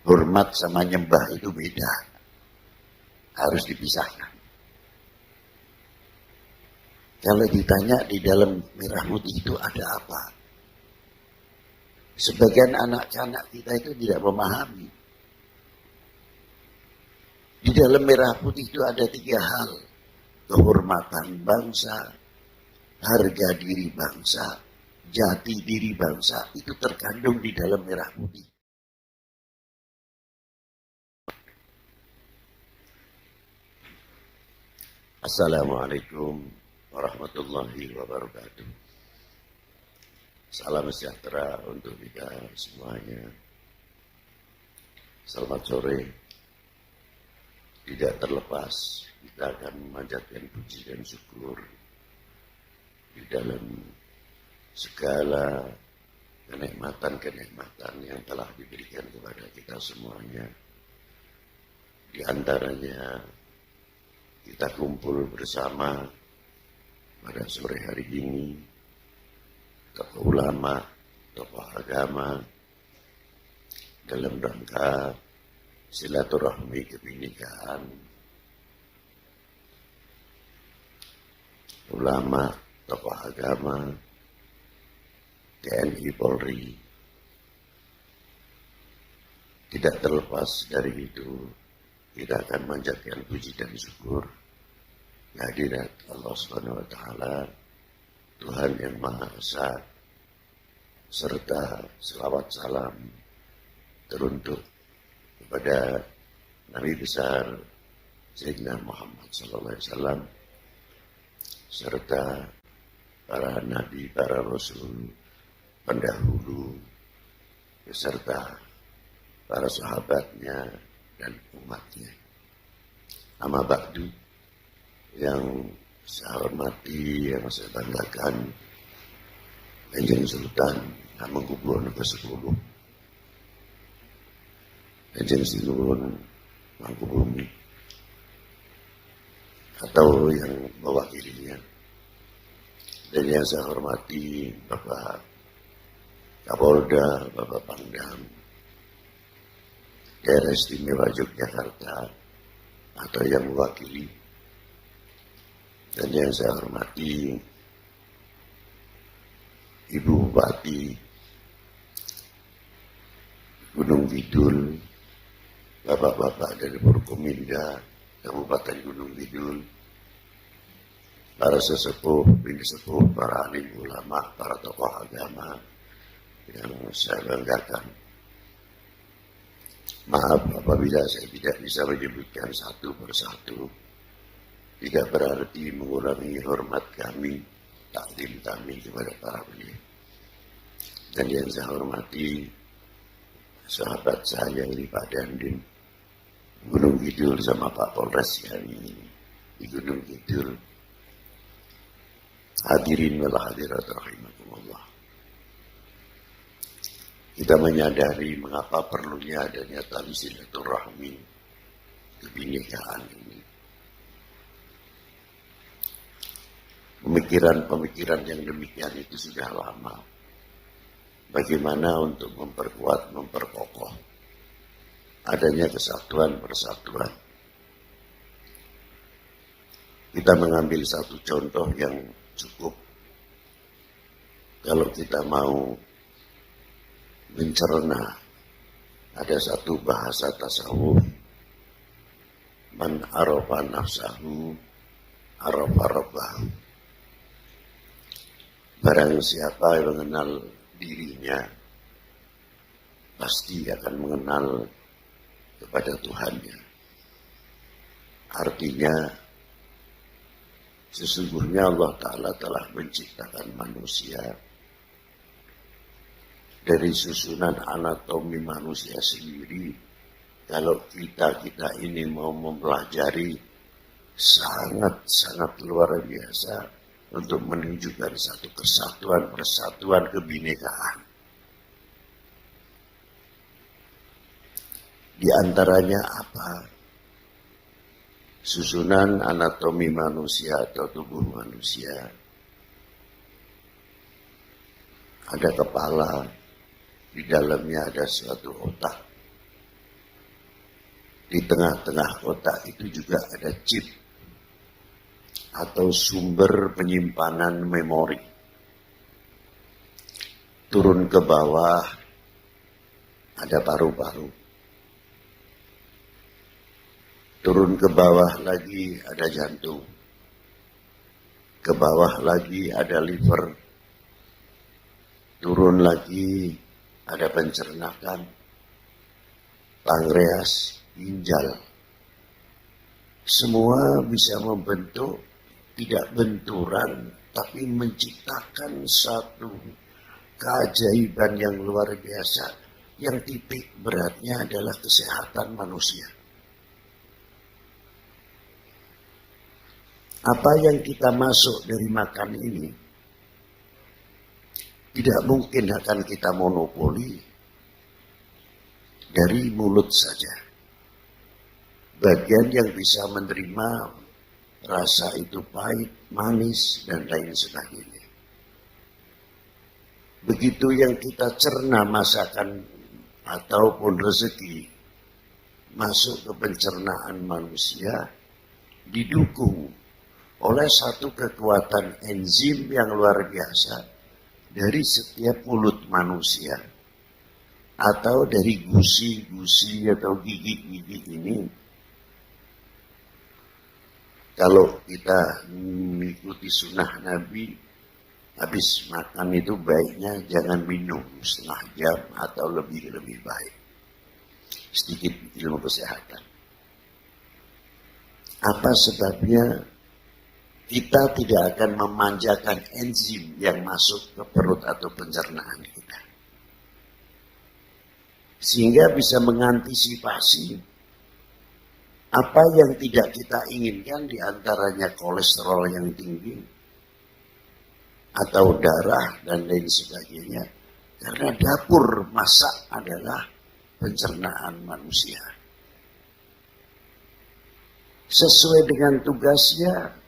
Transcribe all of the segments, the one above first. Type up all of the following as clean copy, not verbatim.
Hormat sama nyembah itu beda. Harus dipisahkan. Kalau ditanya di dalam merah putih itu ada apa? Sebagian anak-anak kita itu tidak memahami. Di dalam merah putih itu ada 3 hal. Kehormatan bangsa, harga diri bangsa, jati diri bangsa. Itu terkandung di dalam merah putih. Assalamualaikum warahmatullahi wabarakatuh. Salam sejahtera untuk kita semuanya. Selamat sore. Tidak terlepas kita akan memanjatkan puji dan syukur di dalam segala kenikmatan-kenikmatan yang telah diberikan kepada kita semuanya. Di antaranya kita kumpul bersama pada sore hari ini, tokoh ulama, tokoh agama, dalam rangka silaturahmi kebinekaan. Ulama, tokoh agama, TNI Polri. Tidak terlepas dari itu, kita akan manjatkan puji dan syukur kehadirat Allah Subhanahu wa taala, Tuhan yang Maha Esa, serta selawat salam teruntuk kepada Nabi besar Sayyidina Muhammad sallallahu alaihi wasallam, serta para nabi, para rasul pendahulu, beserta para sahabatnya dan umatnya. Amma ba'du, yang saya hormati, yang saya banggakan, Kanjeng Sultan Hamengkubuwono ke-10, Kanjeng Sinuwun Mangkubumi, atau yang mewakilinya. Dan yang saya hormati Bapak Kapolda, Bapak Pangdam Daerah Istimewa Yogyakarta atau yang mewakili, dan yang saya hormati Ibu Bupati Gunung Kidul, Bapak-bapak dari Forkominda Kabupaten Gunung Kidul, para sesepuh, bini sepuh, para alim ulama, para tokoh agama yang saya banggakan. Maaf apabila saya tidak bisa menyebutkan satu persatu. Tidak berarti mengurangi hormat kami, takdim kami kepada para beliau. Dan yang saya hormati sahabat saya ini Pak Dandim, Gunung Kidul, sama Pak Polres yang di Gunung Kidul. Hadirin wal hadirat rahimakumullah. Kita menyadari mengapa perlunya adanya tali silaturahmi kebinekaan ini. Pemikiran-pemikiran yang demikian itu sudah lama. Bagaimana untuk memperkuat, memperkokoh adanya kesatuan persatuan. Kita mengambil satu contoh yang cukup. Kalau kita mau mencerna, ada satu bahasa tasawuf, man arafa nafsahu arafa rabbahu. Barang siapa yang mengenal dirinya, pasti akan mengenal kepada Tuhannya. Artinya, sesungguhnya Allah Ta'ala telah menciptakan manusia dari susunan anatomi manusia sendiri. Kalau kita ini mau mempelajari, sangat-sangat luar biasa untuk menunjukkan satu kesatuan, persatuan, kebinekaan. Di antaranya apa? Susunan anatomi manusia atau tubuh manusia. Ada kepala, di dalamnya ada suatu otak. Di tengah-tengah kota itu juga ada chip atau sumber penyimpanan memori. Turun ke bawah ada paru-paru. Turun ke bawah lagi ada jantung. Ke bawah lagi ada liver. Turun lagi ada pencernaan, pankreas, ginjal. Semua bisa membentuk, tidak benturan, tapi menciptakan satu keajaiban yang luar biasa, yang titik beratnya adalah kesehatan manusia. Apa yang kita masuk dari makan ini tidak mungkin akan kita monopoli dari mulut saja. Bagian yang bisa menerima rasa itu pahit, manis, dan lain sebagainya. Begitu yang kita cerna masakan ataupun rezeki masuk ke pencernaan manusia, didukung oleh satu kekuatan enzim yang luar biasa dari setiap mulut manusia atau dari gusi-gusi atau gigi-gigi ini. Kalau kita mengikuti sunnah Nabi, habis makan itu baiknya jangan minum setengah jam atau lebih baik. Sedikit ilmu kesehatan. Apa sebabnya? Kita tidak akan memanjakan enzim yang masuk ke perut atau pencernaan kita. Sehingga bisa mengantisipasi apa yang tidak kita inginkan, diantaranya kolesterol yang tinggi, atau darah dan lain sebagainya. Karena dapur masak adalah pencernaan manusia. Sesuai dengan tugasnya,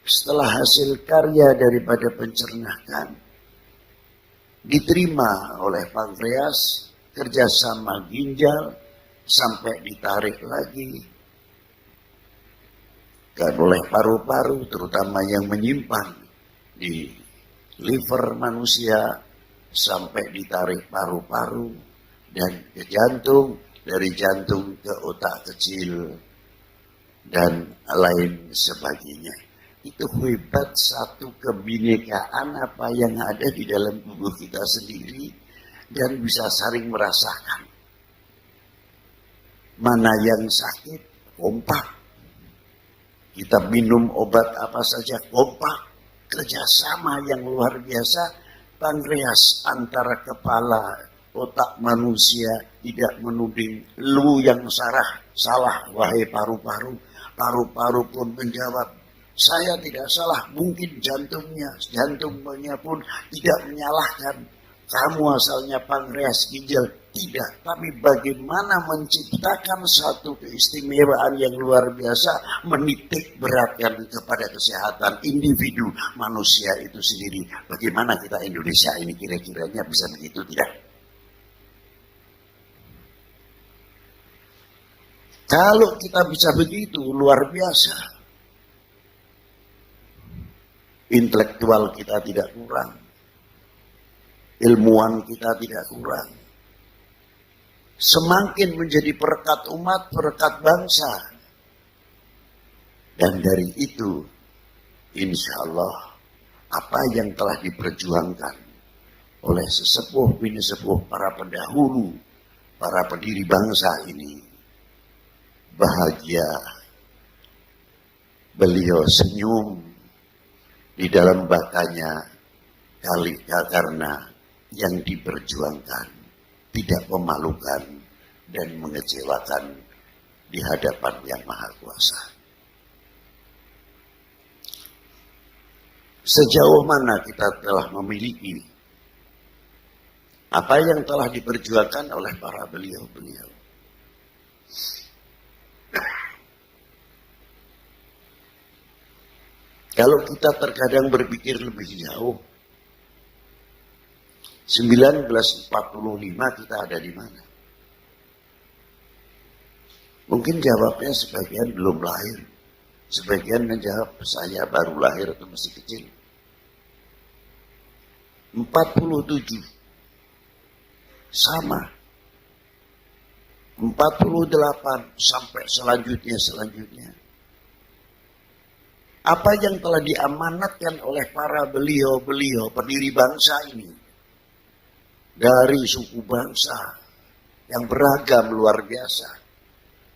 setelah hasil karya daripada pencernaan diterima oleh pankreas, kerjasama ginjal, sampai ditarik lagi kan oleh paru-paru, terutama yang menyimpan di liver manusia, sampai ditarik paru-paru dan ke jantung, dari jantung ke otak kecil dan lain sebagainya. Itu hebat satu kebinekaan apa yang ada di dalam tubuh kita sendiri dan bisa saling merasakan. Mana yang sakit, kompak. Kita minum obat apa saja, kompak. Kerjasama yang luar biasa, pankreas antara kepala, otak manusia tidak menuding lu yang salah wahai paru-paru. Paru-paru pun menjawab, saya tidak salah, mungkin jantungnya pun tidak menyalahkan. Kamu asalnya pankreas, ginjal, tidak. Tapi bagaimana menciptakan satu keistimewaan yang luar biasa, menitik beratkan kepada kesehatan individu manusia itu sendiri. Bagaimana kita Indonesia ini kira-kiranya bisa begitu, tidak? Kalau kita bisa begitu, luar biasa. Intelektual kita tidak kurang, ilmuwan kita tidak kurang, semakin menjadi perekat umat, perekat bangsa. Dan dari itu, insya Allah, apa yang telah diperjuangkan oleh sesepuh bini sepuh para pendahulu, para pendiri bangsa ini, bahagia. Beliau senyum di dalam bakanya karena yang diperjuangkan tidak memalukan dan mengecewakan di hadapan Yang Maha Kuasa. Sejauh mana kita telah memiliki apa yang telah diperjuangkan oleh para beliau-beliau. Kalau kita terkadang berpikir lebih jauh, 1945 kita ada di mana? Mungkin jawabnya sebagian belum lahir. Sebagian menjawab saya baru lahir atau masih kecil. 47. Sama. 48 sampai selanjutnya. Apa yang telah diamanatkan oleh para beliau-beliau pendiri bangsa ini. Dari suku bangsa yang beragam luar biasa.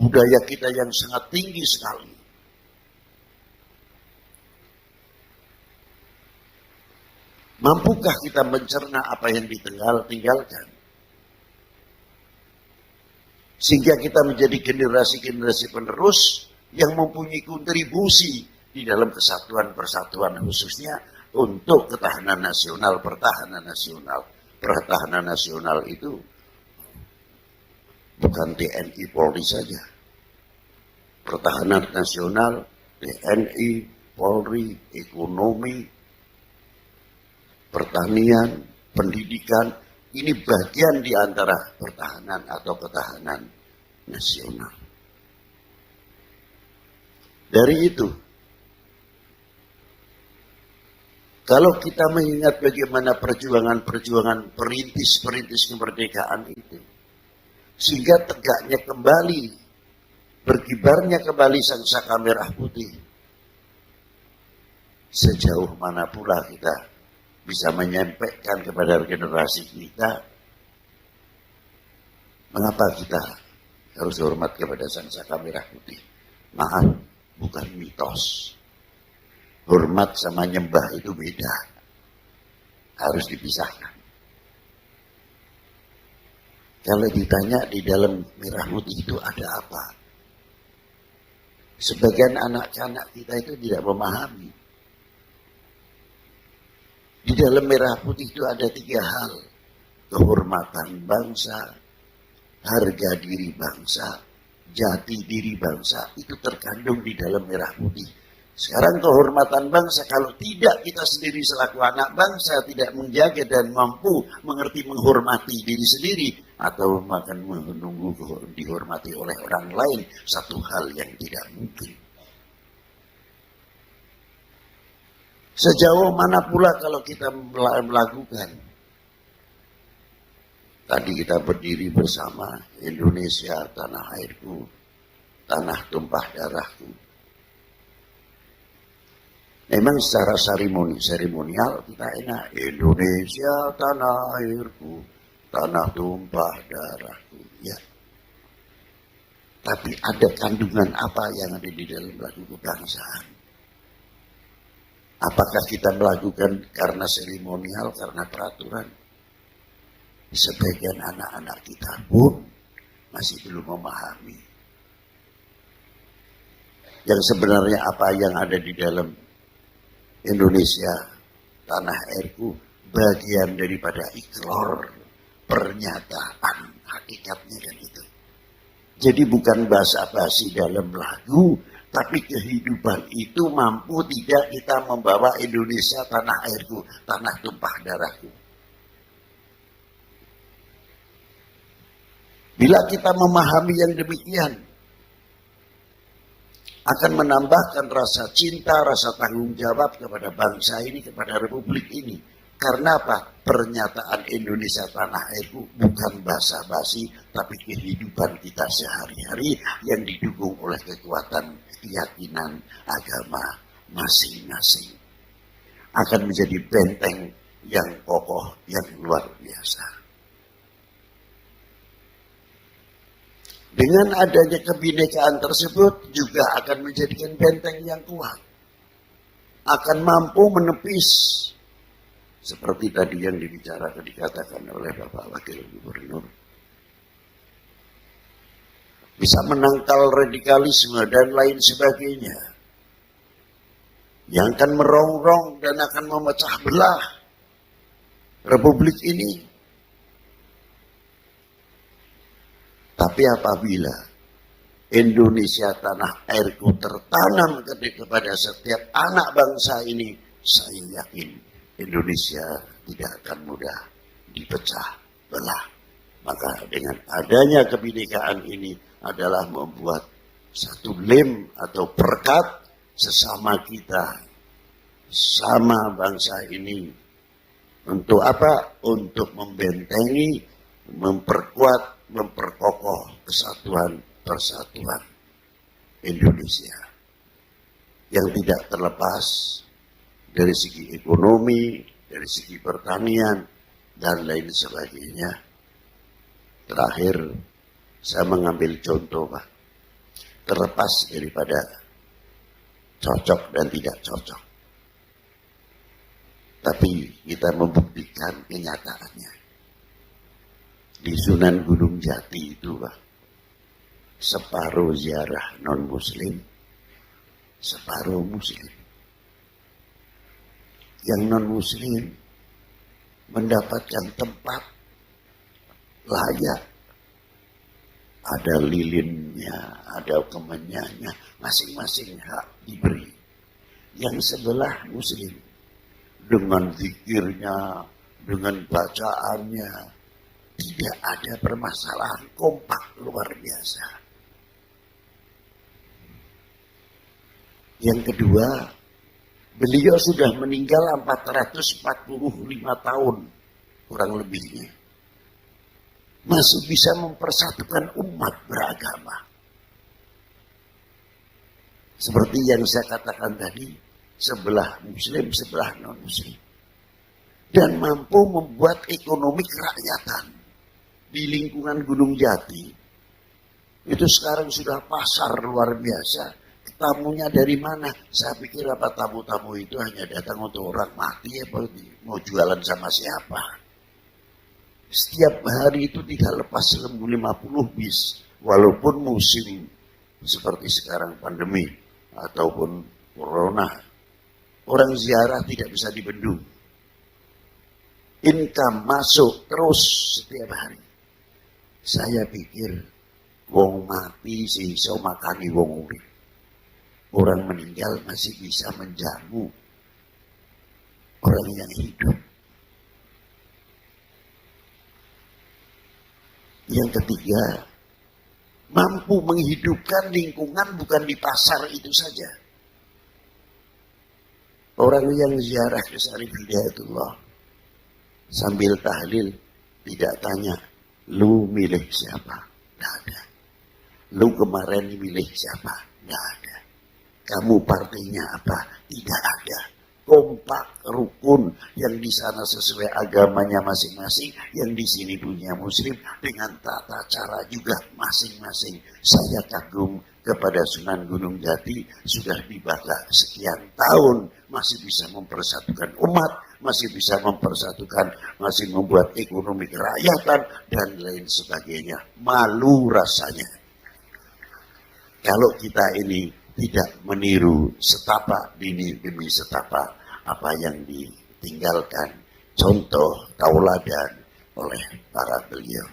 Budaya kita yang sangat tinggi sekali. Mampukah kita mencerna apa yang ditinggalkan? Sehingga kita menjadi generasi-generasi penerus yang mempunyai kontribusi di dalam kesatuan persatuan khususnya untuk ketahanan nasional, pertahanan nasional. Pertahanan nasional itu bukan TNI Polri saja. Pertahanan nasional, TNI, Polri, ekonomi, pertanian, pendidikan, ini bagian di antara pertahanan atau ketahanan nasional. Dari itu, kalau kita mengingat bagaimana perjuangan perintis kemerdekaan itu, sehingga tegaknya kembali, berkibarnya kembali sangsaka merah putih, sejauh mana pula kita bisa menyampaikan kepada generasi kita, mengapa kita harus hormat kepada sangsaka merah putih? Maaf, bukan mitos. Hormat sama nyembah itu beda. Harus dipisahkan. Kalau ditanya di dalam merah putih itu ada apa? Sebagian anak-anak kita itu tidak memahami. Di dalam merah putih itu ada 3 hal. Kehormatan bangsa, harga diri bangsa, jati diri bangsa. Itu terkandung di dalam merah putih. Sekarang kehormatan bangsa, kalau tidak kita sendiri selaku anak bangsa tidak menjaga dan mampu mengerti menghormati diri sendiri, atau akan menunggu dihormati oleh orang lain, satu hal yang tidak mungkin. Sejauh mana pula kalau kita melakukan. Tadi kita berdiri bersama, Indonesia tanah airku, tanah tumpah darahku. Memang secara seremonial kita enak. Indonesia tanah airku, tanah tumpah darahku. Ya. Tapi ada kandungan apa yang ada di dalam lagu kebangsaan? Apakah kita melakukan karena seremonial, karena peraturan? Sebagian anak-anak kita pun masih belum memahami. Yang sebenarnya apa yang ada di dalam Indonesia, tanah airku, bagian daripada ikrar, pernyataan, hakikatnya kan itu. Jadi bukan basa-basi dalam lagu, tapi kehidupan itu mampu tidak kita membawa Indonesia tanah airku, tanah tumpah darahku. Bila kita memahami yang demikian, akan menambahkan rasa cinta, rasa tanggung jawab kepada bangsa ini, kepada republik ini. Karena apa? Pernyataan Indonesia tanah airku bukan basa-basi, tapi kehidupan kita sehari-hari yang didukung oleh kekuatan keyakinan agama masing-masing. Akan menjadi benteng yang kokoh, yang luar biasa. Dengan adanya kebinekaan tersebut juga akan menjadikan benteng yang kuat. Akan mampu menepis seperti tadi yang dikatakan oleh Bapak Wakil Gubernur. Bisa menangkal radikalisme dan lain sebagainya. Yang akan merongrong dan akan memecah belah Republik ini. Tapi apabila Indonesia tanah airku tertanam kepada setiap anak bangsa ini, saya yakin Indonesia tidak akan mudah dipecah belah. Maka dengan adanya kebinekaan ini adalah membuat satu lem atau perekat sesama kita, sama bangsa ini. Untuk apa? Untuk membentengi, memperkuat, memperkokoh kesatuan persatuan Indonesia yang tidak terlepas dari segi ekonomi, dari segi pertanian, dan lain sebagainya. Terakhir, saya mengambil contoh, Pak. Terlepas daripada cocok dan tidak cocok. Tapi kita membuktikan kenyataannya. Di Sunan Gunung Jati itu, Pak, separuh ziarah non-muslim, separuh muslim. Yang non-muslim mendapatkan tempat layak. Ada lilinnya, ada kemenyannya, masing-masing hak diberi. Yang sebelah muslim, dengan zikirnya, dengan bacaannya, tidak ada permasalahan, kompak luar biasa. Yang kedua, beliau sudah meninggal 445 tahun, kurang lebihnya. Masih bisa mempersatukan umat beragama. Seperti yang saya katakan tadi, sebelah muslim, sebelah non-muslim. Dan mampu membuat ekonomi kerakyatan. Di lingkungan Gunung Jati, itu sekarang sudah pasar luar biasa. Tamunya dari mana? Saya pikir apa tamu-tamu itu hanya datang untuk orang mati, apa mau jualan sama siapa? Setiap hari itu tidak lepas 50 bis. Walaupun musim seperti sekarang pandemi ataupun corona, orang ziarah tidak bisa dibendung. Income masuk terus setiap hari. Saya pikir wong mati sih iso makani wong urip. Orang meninggal masih bisa menjamu orang yang hidup. Yang ketiga, mampu menghidupkan lingkungan bukan di pasar itu saja. Orang yang ziarah ke Syarif Hidayatullah sambil tahlil tidak tanya, lu milih siapa? Tidak ada. Lu kemarin milih siapa? Tidak ada. Kamu partainya apa? Tidak ada. Kompak, rukun, yang di sana sesuai agamanya masing-masing, yang di sini punya muslim dengan tata cara juga masing-masing. Saya kagum kepada Sunan Gunung Jati, sudah dibaga sekian tahun masih bisa mempersatukan umat, masih bisa mempersatukan, masih membuat ekonomi kerakyatan dan lain sebagainya. Malu rasanya kalau kita ini tidak meniru setapak demi setapak apa yang ditinggalkan contoh tauladan oleh para beliau.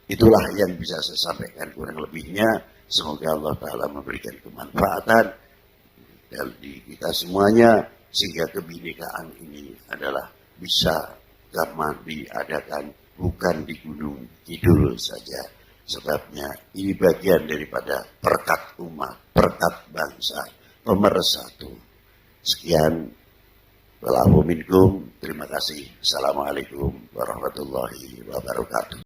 Itulah yang bisa saya sampaikan kurang lebihnya. Semoga Allah Ta'ala memberikan kemanfaatan dari kita semuanya sehingga kebinekaan ini adalah bisa gampang diadakan bukan di Gunung Kidul saja. Sebabnya ini bagian daripada perekat umat, perekat bangsa, pemersatu. Sekian, wallahu minkum, terima kasih. Assalamualaikum warahmatullahi wabarakatuh.